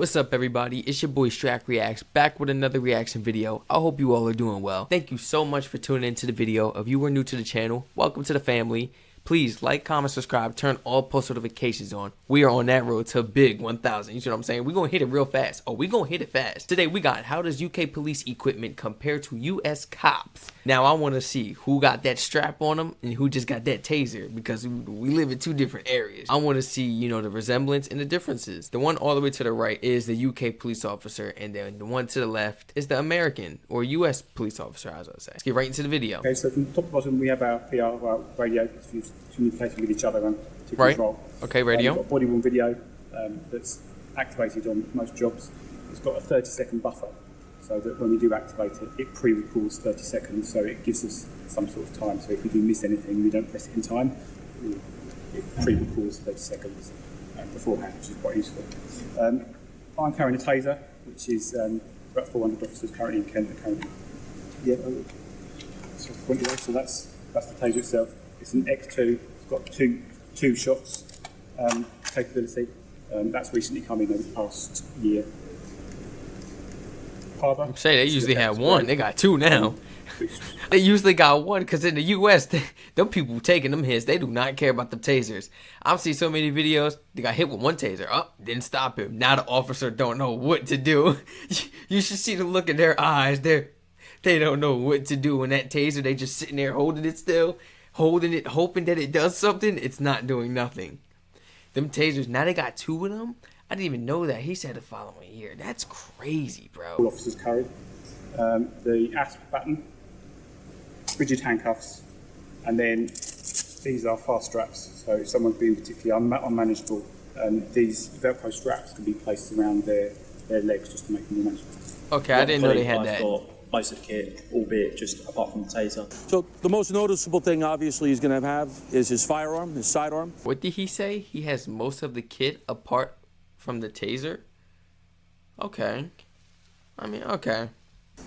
What's up everybody, it's your boy Strack Reacts, back with another reaction video. I hope you all are doing well. Thank you so much for tuning into the video. If you are new to the channel, welcome to the family. Please like, comment, subscribe, turn all post notifications on. We are on that road to big 1,000, you see what I'm saying? We're gonna hit it real fast. Oh, we gonna hit it fast. Today we got, how does UK police equipment compare to US cops? Now I wanna see who got that strap on them and who just got that taser, because we live in two different areas. I wanna see, you know, the resemblance and the differences. The one all the way to the right is the UK police officer, and then the one to the left is the American or US police officer, as I would say. Let's get right into the video. Okay, so from top to bottom we have our PR, our radio, communicating with each other and to right. control. Okay, radio. We've got body worn video that's activated on most jobs. It's got a 30-second buffer, so that when we do activate it, it pre-records 30 seconds, so it gives us some sort of time. So if we do miss anything, we don't press it in time. It pre-records 30 seconds beforehand, which is quite useful. I'm carrying a taser, which is about 400 officers currently in Kent. Yeah, so that's the taser itself. It's an X2. It's got two shots capability. That's recently come in over the past year. I'm saying they usually have one. They got two now. They usually got one because in the US, them people taking them hits, they do not care about the tasers. I've seen so many videos, they got hit with one taser. Oh, didn't stop him. Now the officer don't know what to do. You should see the look in their eyes. They don't know what to do when that taser, they just sitting there holding it still. Holding it, hoping that it does something. It's not doing nothing. Them tasers, now they got two of them. I didn't even know that. He said the following year. That's crazy, bro. All officers carry the ASP button, rigid handcuffs, and then these are fast straps. So if someone's being particularly unmanageable, these Velcro straps can be placed around their legs just to make them more manageable. Okay, I didn't know they had that. Most of the kit, albeit just apart from the taser. So the most noticeable thing, obviously, he's going to have is his firearm, his sidearm. What did he say? He has most of the kit apart from the taser? Okay. I mean, okay.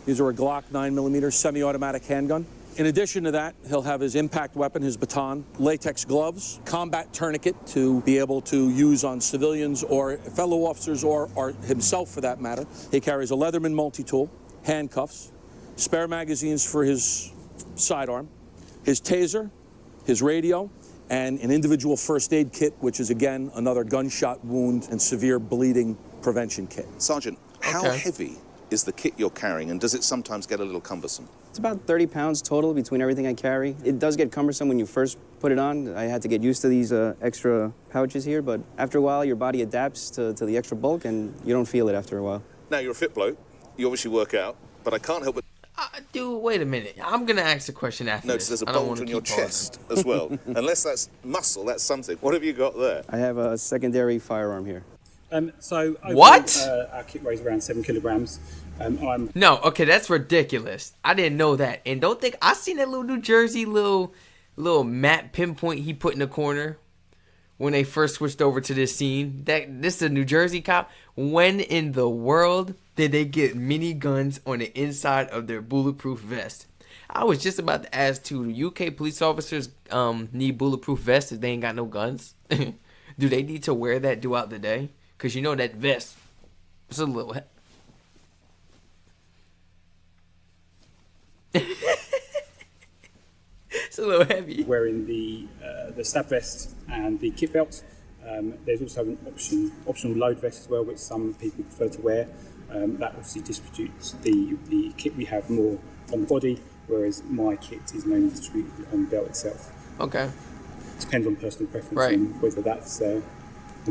These are a Glock 9mm semi-automatic handgun. In addition to that, he'll have his impact weapon, his baton, latex gloves, combat tourniquet to be able to use on civilians or fellow officers or himself for that matter. He carries a Leatherman multi-tool, handcuffs, spare magazines for his sidearm, his taser, his radio, and an individual first aid kit, which is again another gunshot wound and severe bleeding prevention kit. Sergeant, how heavy is the kit you're carrying, and does it sometimes get a little cumbersome? It's about 30 pounds total between everything I carry. It does get cumbersome when you first put it on. I had to get used to these extra pouches here, but after a while your body adapts to the extra bulk and you don't feel it after a while. Now, you're a fit bloke. You obviously work out, but I can't help but dude, wait a minute. I'm going to ask a question after notice this. there's a bulge on your chest as well. Unless that's muscle, that's something. What have you got there? I have a secondary firearm here. So what? Our kit weighs around 7 kilograms. No, okay, that's ridiculous. I didn't know that. And don't think I seen that little New Jersey little map pinpoint he put in the corner when they first switched over to this scene. This is a New Jersey cop. When in the world did they get mini guns on the inside of their bulletproof vest? I was just about to ask too, do UK police officers need bulletproof vests if they ain't got no guns? Do they need to wear that throughout the day? Because you know that vest, it's a little it's a little heavy. Wearing the stab vest and the kit belt. There's also an optional load vest as well, which some people prefer to wear. That obviously distributes the kit we have more on the body, whereas my kit is mainly distributed on the belt itself. Okay. Depends on personal preference right. and whether that's and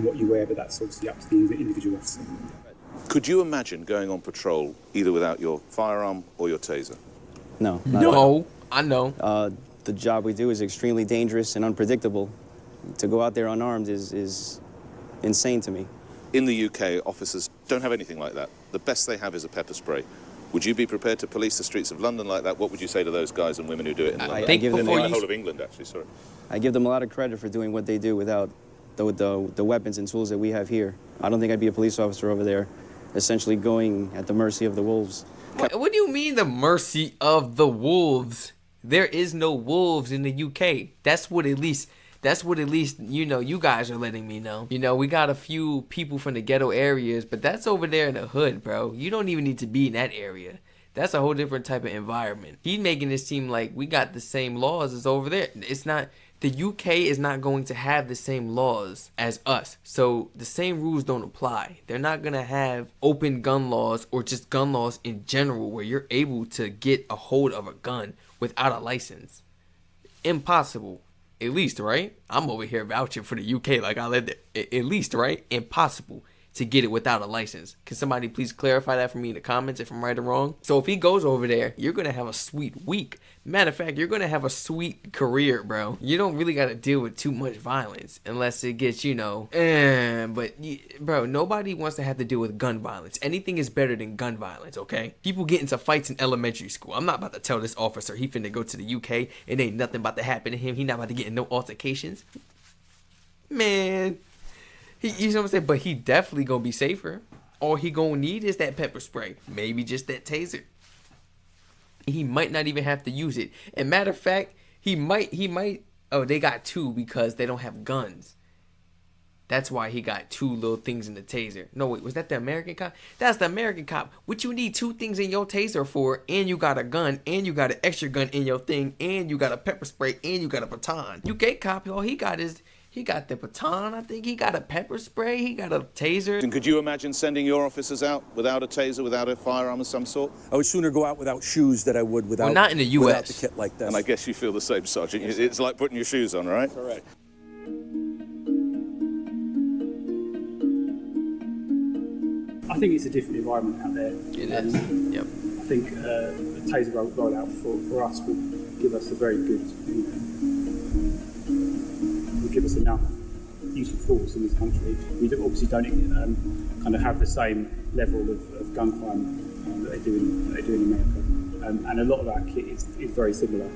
what you wear, but that's obviously up to the individual officer. Could you imagine going on patrol either without your firearm or your taser? No. No, I know. The job we do is extremely dangerous and unpredictable. To go out there unarmed is insane to me. In the UK, officers don't have anything like that. The best they have is a pepper spray. Would you be prepared to police the streets of London like that? What would you say to those guys and women who do it in London? I think before the whole of England, actually, sorry. I give them a lot of credit for doing what they do without the weapons and tools that we have here. I don't think I'd be a police officer over there, essentially going at the mercy of the wolves. What do you mean the mercy of the wolves? There is no wolves in the UK. That's what at least That's what at least, you know, you guys are letting me know. You know, we got a few people from the ghetto areas, but that's over there in the hood, bro. You don't even need to be in that area. That's a whole different type of environment. He's making it seem like we got the same laws as over there. It's not. The UK is not going to have the same laws as us. So the same rules don't apply. They're not going to have open gun laws or just gun laws in general where you're able to get a hold of a gun without a license. Impossible. At least, right? I'm over here vouching for the UK like I lived there. At least, right? Impossible to get it without a license. Can somebody please clarify that for me in the comments if I'm right or wrong? So if he goes over there, you're going to have a sweet week. Matter of fact, you're going to have a sweet career, bro. You don't really got to deal with too much violence unless it gets, you know, bro, nobody wants to have to deal with gun violence. Anything is better than gun violence, okay? People get into fights in elementary school. I'm not about to tell this officer he finna go to the UK and ain't nothing about to happen to him. He not about to get in no altercations. Man. You know what I'm saying? But he definitely gonna be safer. All he gonna need is that pepper spray. Maybe just that taser. He might not even have to use it. And matter of fact, he might, oh, they got two because they don't have guns. That's why he got two little things in the taser. No, wait, was that the American cop? That's the American cop. What you need two things in your taser for, and you got a gun, and you got an extra gun in your thing, and you got a pepper spray, and you got a baton. UK cop, all he got is... He got the baton, I think. He got a pepper spray. He got a taser. And could you imagine sending your officers out without a taser, without a firearm of some sort? I would sooner go out without shoes than I would without, well, not in the US. Without the kit like this. And I guess you feel the same, Sergeant. It's like putting your shoes on, right? Correct. I think it's a different environment out there. It is. Yep. I think the taser rollout for us will give us a very good, will give us enough use of force in this country. We obviously don't kind of have the same level of gun crime that they do in America. And a lot of our kit is very similar.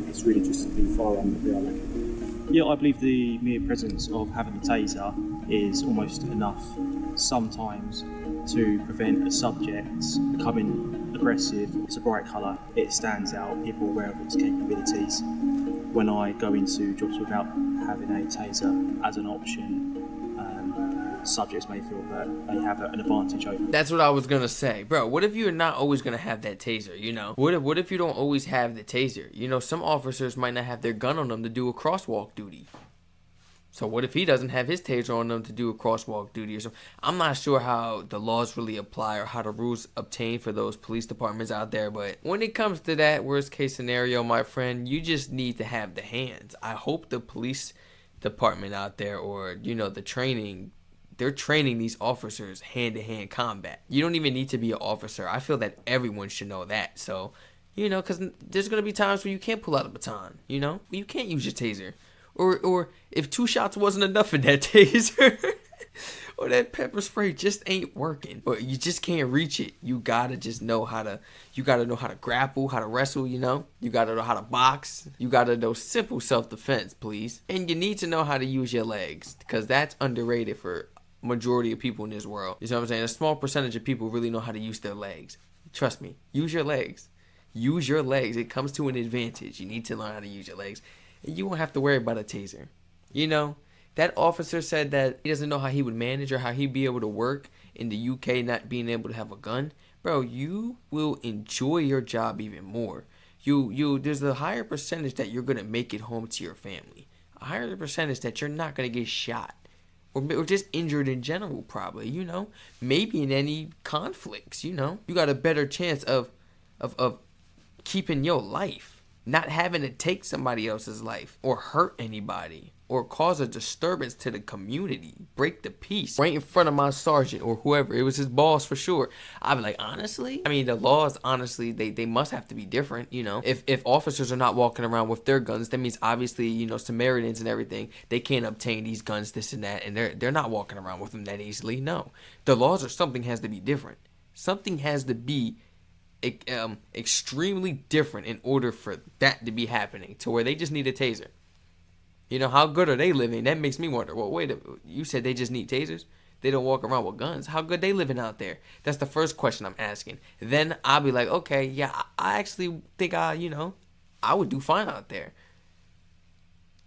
It's really just the firearm that we are lacking. Yeah, I believe the mere presence of having a taser is almost enough sometimes to prevent a subject becoming aggressive. It's a bright colour, it stands out, people are aware of its capabilities. When I go into jobs without having a taser as an option, subjects may feel that they have an advantage over. That's what I was gonna say, bro. What if you're not always gonna have that taser? You know, what if you don't always have the taser? You know, some officers might not have their gun on them to do a crosswalk duty. So what if he doesn't have his taser on them to do a crosswalk duty or something? I'm not sure how the laws really apply or how the rules obtain for those police departments out there. But when it comes to that worst case scenario, my friend, you just need to have the hands. I hope the police department out there, or, you know, the training, they're training these officers hand-to-hand combat. You don't even need to be an officer. I feel that everyone should know that. So, you know, because there's going to be times where you can't pull out a baton, you know? You can't use your taser. Or if 2 shots wasn't enough in that taser, or that pepper spray just ain't working, or you just can't reach it, you gotta just know how to, grapple, how to wrestle, you know? You gotta know how to box. You gotta know simple self-defense, please. And you need to know how to use your legs, because that's underrated for majority of people in this world. You know what I'm saying? A small percentage of people really know how to use their legs. Trust me, use your legs. Use your legs. It comes to an advantage. You need to learn how to use your legs. And you won't have to worry about a taser. You know, that officer said that he doesn't know how he would manage or how he'd be able to work in the UK not being able to have a gun. Bro, you will enjoy your job even more. There's a higher percentage that you're going to make it home to your family. A higher percentage that you're not going to get shot. Or just injured in general, probably, you know. Maybe in any conflicts, you know. You got a better chance of keeping your life. Not having to take somebody else's life or hurt anybody or cause a disturbance to the community, break the peace right in front of my sergeant or whoever. It was his boss for sure. I'd be like, honestly, I mean, the laws, honestly, they must have to be different, you know. If officers are not walking around with their guns, that means obviously, you know, Samaritans and everything, they can't obtain these guns, this and that, and they're not walking around with them that easily. No, the laws or something has to be different. Something has to be extremely different in order for that to be happening, to where they just need a taser. You know, how good are they living? That makes me wonder, well, wait, you said they just need tasers? They don't walk around with guns. How good they living out there? That's the first question I'm asking. Then I'll be like, okay, yeah, I actually think I would do fine out there.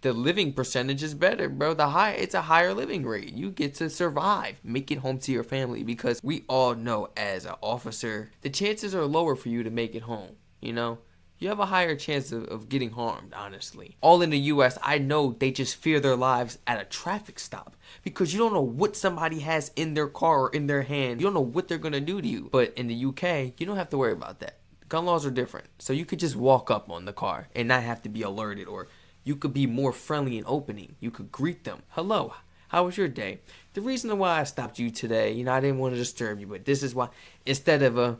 the living percentage is better, bro. It's a higher living rate. You get to survive, make it home to your family, because we all know as an officer, the chances are lower for you to make it home, you know? You have a higher chance of getting harmed, honestly. All in the US, I know they just fear their lives at a traffic stop because you don't know what somebody has in their car or in their hand. You don't know what they're gonna do to you. But in the UK, you don't have to worry about that. Gun laws are different. So you could just walk up on the car and not have to be alerted, or you could be more friendly and opening. You could greet them. Hello, how was your day? The reason why I stopped you today, I didn't want to disturb you, but this is why. Instead of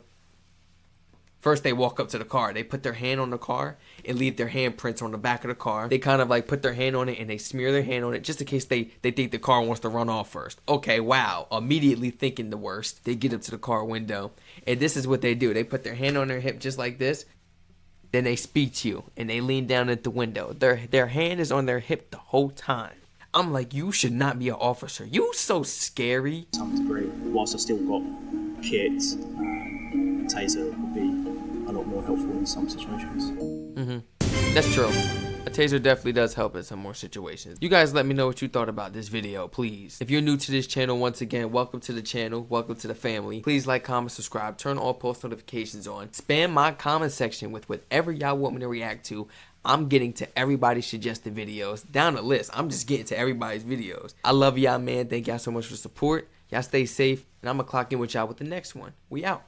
first they walk up to the car, they put their hand on the car and leave their handprints on the back of the car. They kind of like put their hand on it and they smear their hand on it just in case they think the car wants to run off first. Okay, wow. Immediately thinking the worst. They get up to the car window and this is what they do. They put their hand on their hip just like this. Then they speak to you and they lean down at the window. Their hand is on their hip the whole time. I'm like, you should not be an officer. You so scary. To some degree, whilst I still got kit, Taser would be a lot more helpful in some situations. That's true. A taser definitely does help in some more situations. You guys let me know what you thought about this video, please. If you're new to this channel, once again, welcome to the channel. Welcome to the family. Please like, comment, subscribe, turn all post notifications on. Spam my comment section with whatever y'all want me to react to. I'm getting to everybody's suggested videos. Down the list, I'm just getting to everybody's videos. I love y'all, man. Thank y'all so much for the support. Y'all stay safe, and I'm going to clock in with y'all with the next one. We out.